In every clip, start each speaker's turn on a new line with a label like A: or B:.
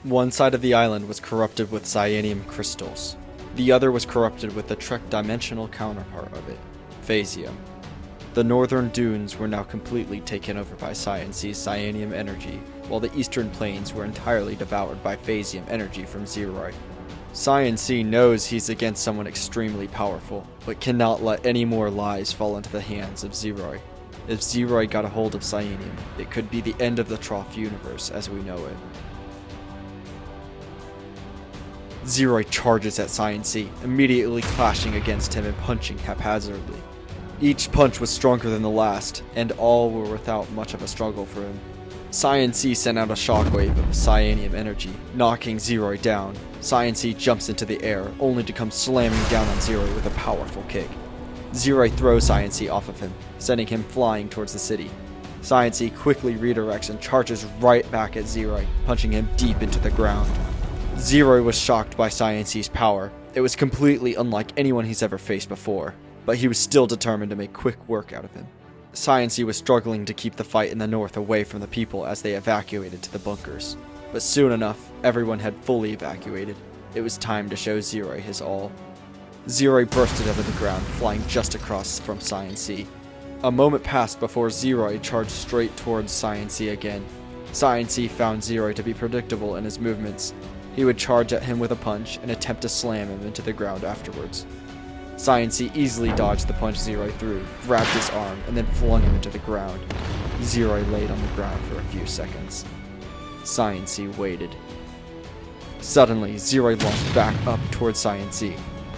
A: One side of the island was corrupted with cyanium crystals. The other was corrupted with the Treq dimensional counterpart of it, phasium. The northern dunes were now completely taken over by Science's cyanium energy, while the eastern plains were entirely devoured by phasium energy from Zeroy. Science knows he's against someone extremely powerful, but cannot let any more lies fall into the hands of Zeroy. If Zeroy got a hold of cyanium, it could be the end of the Trough universe as we know it. Zeroy charges at Science, immediately clashing against him and punching haphazardly. Each punch was stronger than the last, and all were without much of a struggle for him. Science sent out a shockwave of cyanium energy, knocking Zeroy down. Science jumps into the air, only to come slamming down on Zeroy with a powerful kick. Zeroy throws Science off of him, sending him flying towards the city. Science quickly redirects and charges right back at Zeroy, punching him deep into the ground. Zeroy was shocked by Science's power. It was completely unlike anyone he's ever faced before, but he was still determined to make quick work out of him. Science was struggling to keep the fight in the north away from the people as they evacuated to the bunkers. But soon enough, everyone had fully evacuated. It was time to show Zeroy his all. Zeroy bursted out of the ground, flying just across from Science. A moment passed before Zeroy charged straight towards Science again. Science found Zeroy to be predictable in his movements. He would charge at him with a punch and attempt to slam him into the ground afterwards. Science easily dodged the punch Zeroy threw, grabbed his arm, and then flung him into the ground. Zeroy laid on the ground for a few seconds. Science waited. Suddenly, Zeroy launched back up towards Science.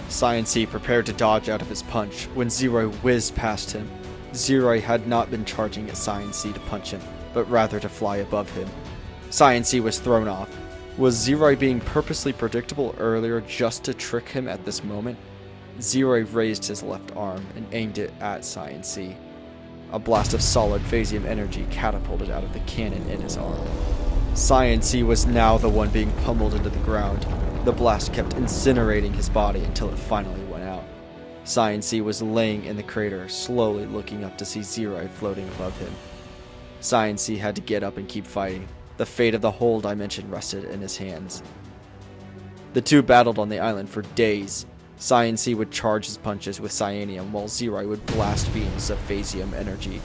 A: Science prepared to dodge out of his punch when Zeroy whizzed past him. Zeroy had not been charging at Science to punch him, but rather to fly above him. Science was thrown off. Was Zeroy being purposely predictable earlier just to trick him at this moment? Zeroy raised his left arm and aimed it at Science. A blast of solid phasium energy catapulted out of the cannon in his arm. Science was now the one being pummeled into the ground. The blast kept incinerating his body until it finally went out. Science was laying in the crater, slowly looking up to see Zeroy floating above him. Science had to get up and keep fighting. The fate of the whole dimension rested in his hands. The two battled on the island for days. Science would charge his punches with cyanium while Zeroy would blast beams of phasium energy.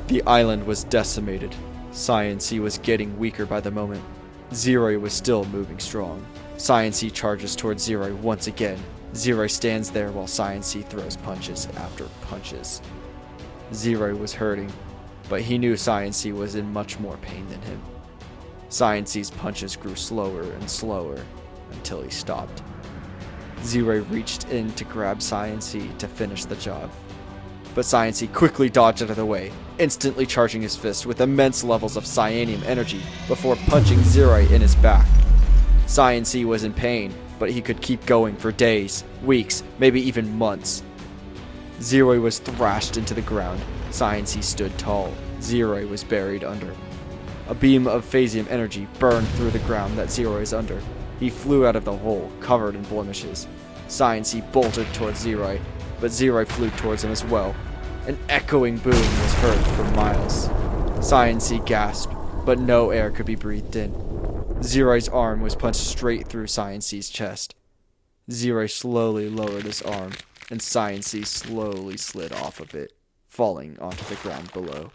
A: The island was decimated. Science was getting weaker by the moment. Zeroy was still moving strong. Science charges towards Zeroy once again. Zeroy stands there while Science throws punches after punches. Zeroy was hurting, but he knew Science was in much more pain than him. Science's punches grew slower and slower until he stopped. Zeroy reached in to grab Science to finish the job. But Science quickly dodged out of the way, instantly charging his fist with immense levels of cyanium energy before punching Zeroy in his back. Science was in pain, but he could keep going for days, weeks, maybe even months. Zeroy was thrashed into the ground. Science stood tall. Zeroy was buried under. A beam of phasium energy burned through the ground that Zeroy is under. He flew out of the hole, covered in blemishes. Science bolted towards Zeroy, but Zeroy flew towards him as well. An echoing boom was heard for miles. Science gasped, but no air could be breathed in. Zeroy's arm was punched straight through Science's chest. Zeroy slowly lowered his arm, and Science slowly slid off of it, falling onto the ground below.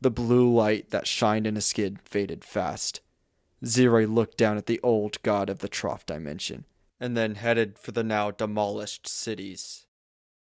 A: The blue light that shined in his skin faded fast. Zeroy looked down at the old god of the Trough dimension, and then headed for the now demolished cities.